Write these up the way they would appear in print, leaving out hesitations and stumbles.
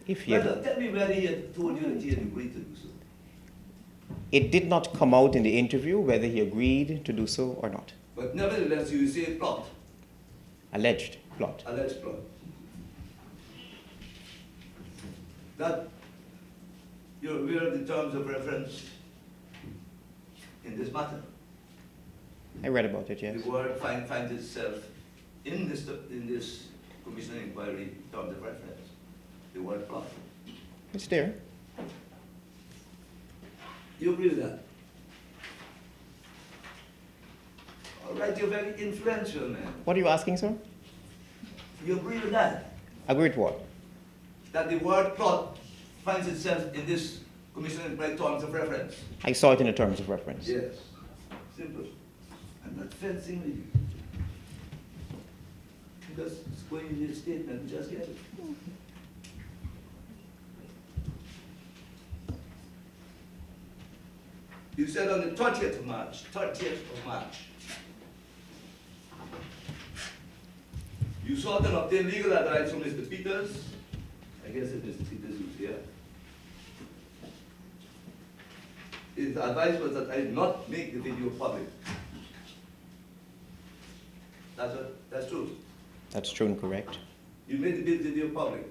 If he had, Tell me whether he had told you that he had agreed to do so. it did not come out in the interview whether he agreed to do so or not. But nevertheless, you say plot. Alleged plot. Alleged plot. That you're aware of the terms of reference in this matter. I read about it, yes. The word finds itself in this commission inquiry terms of reference. The word plot. It's there. You agree with that? All right, you're very influential, man. What are you asking, sir? You agree with that? Agree with what? That the word plot finds itself in this commission inquiry terms of reference. I saw it in the terms of reference. Yes. Simple. I'm not fencing with you. Because it's going in this statement, we just get it. You said on the 30th of March, you sought and obtained legal advice from Mr. Peters. I guess it's Mr. Peters who's here. His advice was that I did not make the video public. That's true. That's true and correct. You made the video public.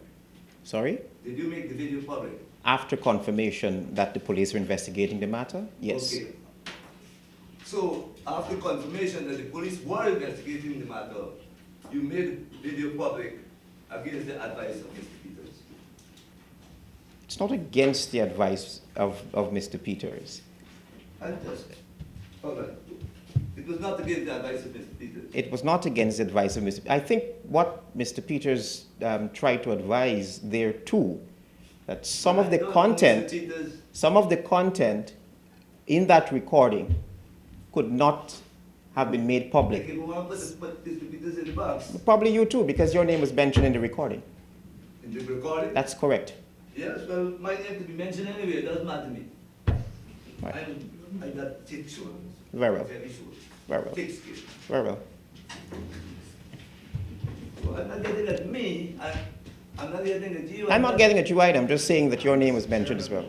Sorry? Did you make the video public? After confirmation that the police were investigating the matter, yes. Okay. So, after confirmation that the police were investigating the matter, you made the video public against the advice of Mr. Peters. It's not against the advice of Mr. Peters. Fantastic. All right. It was not against the advice of Mr. Peters. It was not against the advice of Mr. I think what Mr. Peters tried to advise there too, that some of the content in that recording could not have been made public. Okay, well, put Mr. Peters in the box. Probably you too, because your name was mentioned in the recording. In the recording? That's correct. Yes, well, my name could be mentioned anyway, it doesn't matter to me. Right. I got thick shoulders. Very well. Very shoulders. Very well. Thick skin. Very well. So I'm not getting at me, I'm not getting at you. I'm not getting at you either. I'm just saying that your name was mentioned as well.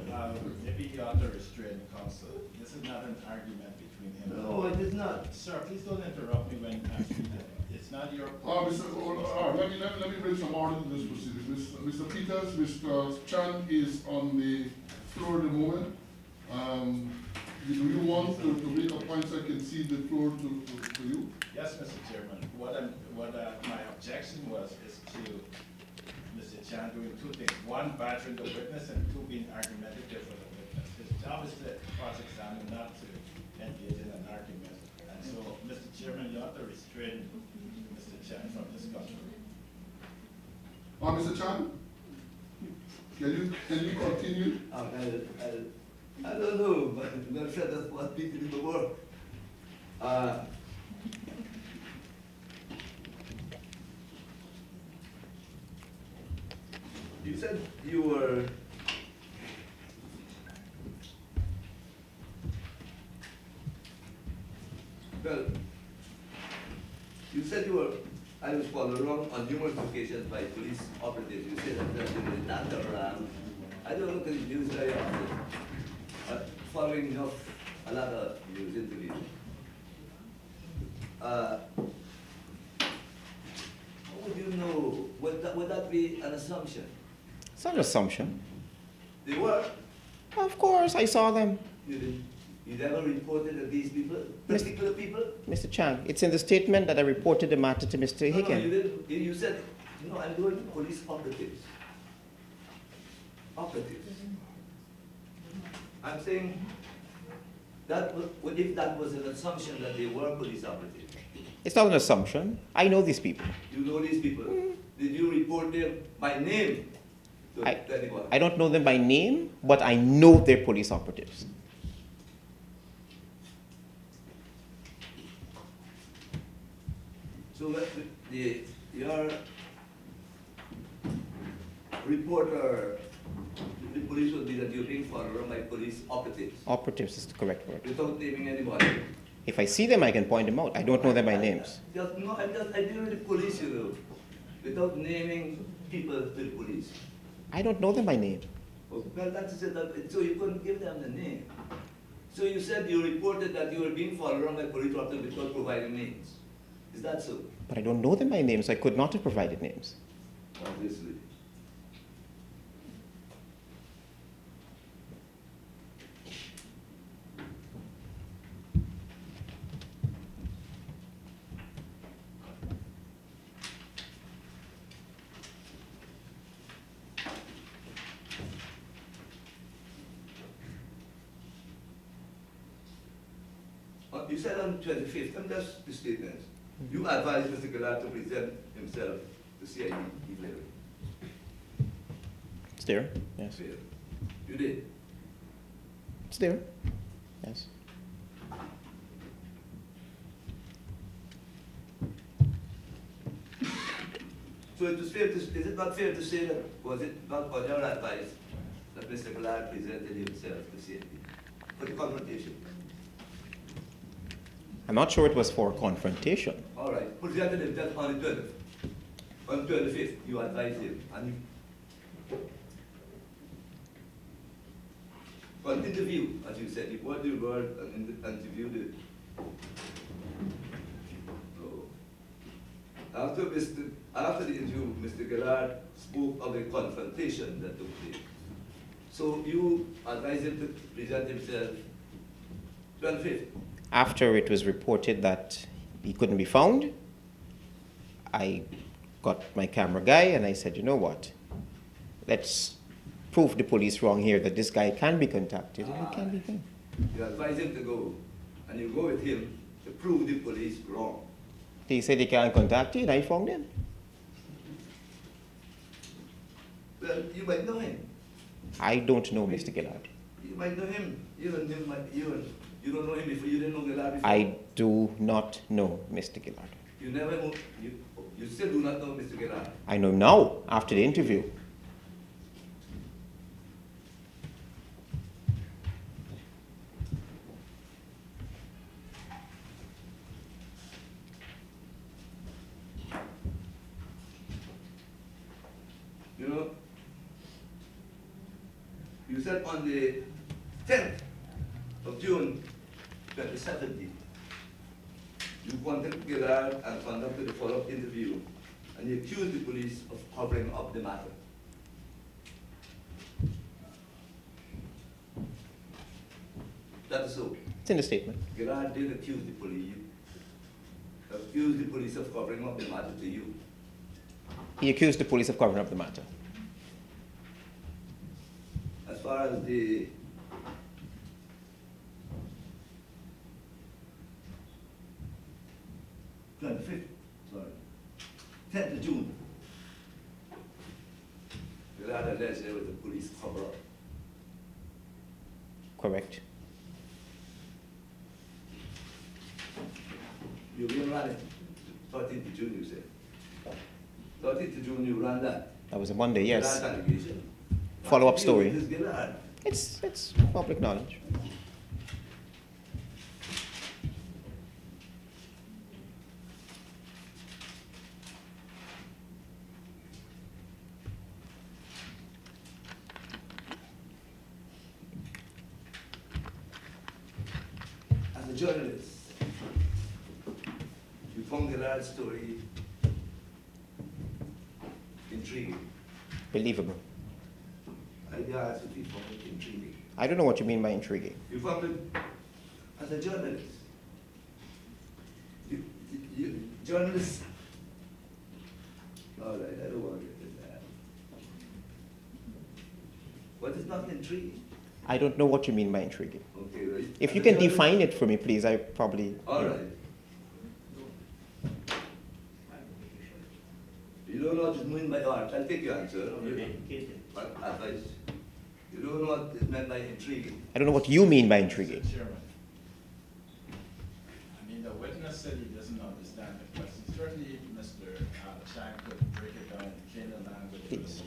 Maybe you ought to restrain counsel. This is not an argument between him. No, it is not. Sir, please don't interrupt me when I speak. It's not your. Let me bring some order to this proceeding. Mr. Peters, Mr. Chan is on the floor at the moment. Do you want to make a point so I can see the floor to you? Yes, Mr. Chairman. My objection is to Mr. Chan doing two things. One, battering the witness, and two, being argumentative for the witness. His job is to cross-examine, not to engage in an argument. And so, Mr. Chairman, you ought to restrain Mr. Chan from discussion. Mr. Chan, can you continue? I don't know, but I'm not sure that's what people in the world. You said you were I was followed around on numerous occasions by police operatives. You said that I don't look at the news very often. Following a lot of news interviews. How would you know? Would that be an assumption? It's not an assumption. They were? Of course, I saw them. You never reported that these people, particular people? Mr. Chang, it's in the statement that I reported the matter to Mr. Hicken. No, you didn't. You said, I'm doing police operatives. Operatives. I'm saying that if that was an assumption that they were police operatives. It's not an assumption. I know these people. You know these people. Did you report them by name to anyone? I don't know them by name, but I know they're police operatives. So your reporter, the police would be that you're being followed by police operatives. Operatives is the correct word. Without naming anybody. If I see them, I can point them out. I don't know them by names. I deal with the police, without naming people to the police. I don't know them by name. Oh, well, that's it. So you couldn't give them the name. So you said you reported that you were being followed around by police officers without providing names. Is that so? But I don't know them by name, so I could not have provided names. Obviously. You said on 25th, and that's the statement. You advised Mr. Gillard to present himself to CID evening. It's there, yes. Fair. You did. It's there, yes. So it was fair to, is it not fair to say that, was it not on your advice that Mr. Gillard presented himself to CID for the confrontation? I'm not sure it was for confrontation. All right, presented himself on the 12th. On the 25th, you advised him, and you, for an interview, as you said, you brought the word and interviewed it. So, after the interview, Mr. Gillard spoke of a confrontation that took place. So you advised him to present himself 25th. After it was reported that he couldn't be found, I got my camera guy and I said, you know what, let's prove the police wrong here that this guy can be contacted and he can be found. You advise him to go, and you go with him to prove the police wrong. They said they can't contact you and I found him. Well, you might know him. I don't know Mr. Gillard. You might know him. You don't know him before. You didn't know Gillard before. I do not know Mr. Gillard. You never know. You still do not know Mr. Gillard. I know now, after the interview. You know, you said on the 10th of June 2017, you contacted Gillard and conducted a follow-up interview, and you accused the police of covering up the matter. That is so. It's in the statement. Gillard did accuse the police of covering up the matter to you. He accused the police of covering up the matter. As far as the '25th, sorry, 10th of June, Gillard alleged there was a police cover-up. Correct. You been running 13th of June, you said. 13th of June, you ran that. That was a Monday, yes. Gillard allegation. Follow-up story. What did you do with this Gillard? It's public knowledge. As a journalist, you found Gillard's story intriguing. Believable. I asked if you found it intriguing. I don't know what you mean by intriguing. You found it as a journalist. Journalists. All right, I don't want to get into that. What is not intriguing? I don't know what you mean by intriguing. Okay, right. If As you a can journalist- define it for me, please, I probably... All right. You don't know what is meant by art. I'll take your answer. But advice. You don't know what is meant by intriguing. I don't know what you mean by intriguing. Mr. Chairman, I mean, the witness said he doesn't understand the question. Certainly, Mr. Chang could break it down in plain language for the Please. witness.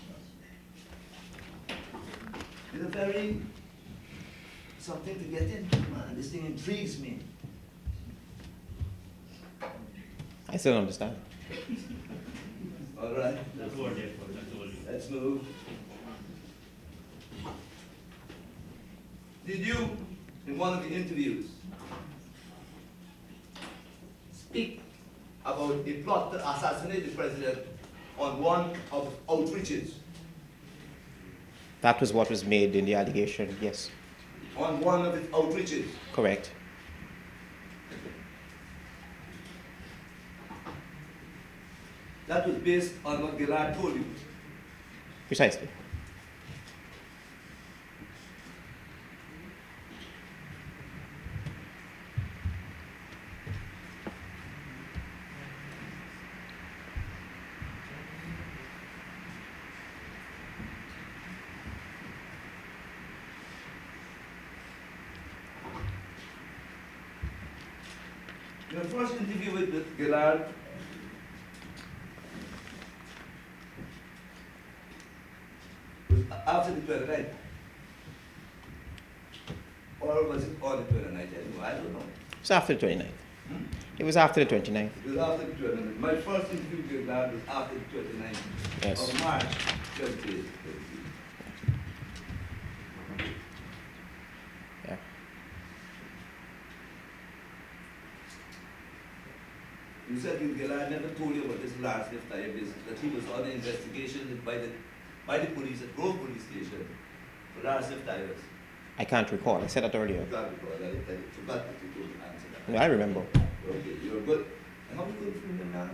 It's a very something to get into, man. This thing intrigues me. I still don't understand. All right. Let's move. Did you, in one of the interviews, speak about a plot to assassinate the president on one of outreaches? That was what was made in the allegation, yes. On one of its outreaches? Correct. That was based on what Gillard told you. Precisely. Your first interview with Gillard was after the 29th. Or was it on the 29th? I don't know. It was after the 29th. It was after the 29th. It was after the 29th. My first interview with Gillard was after the 29th Yes. of March 20. Yeah. You said Gillard never told you about this last lift tire business, that he was under investigation by the police at Grove Police Station for last lift tires. I can't recall. I said that earlier. You can't recall that. I forgot that you told answer that. No, I remember. Okay, you're good. And how you good from the man?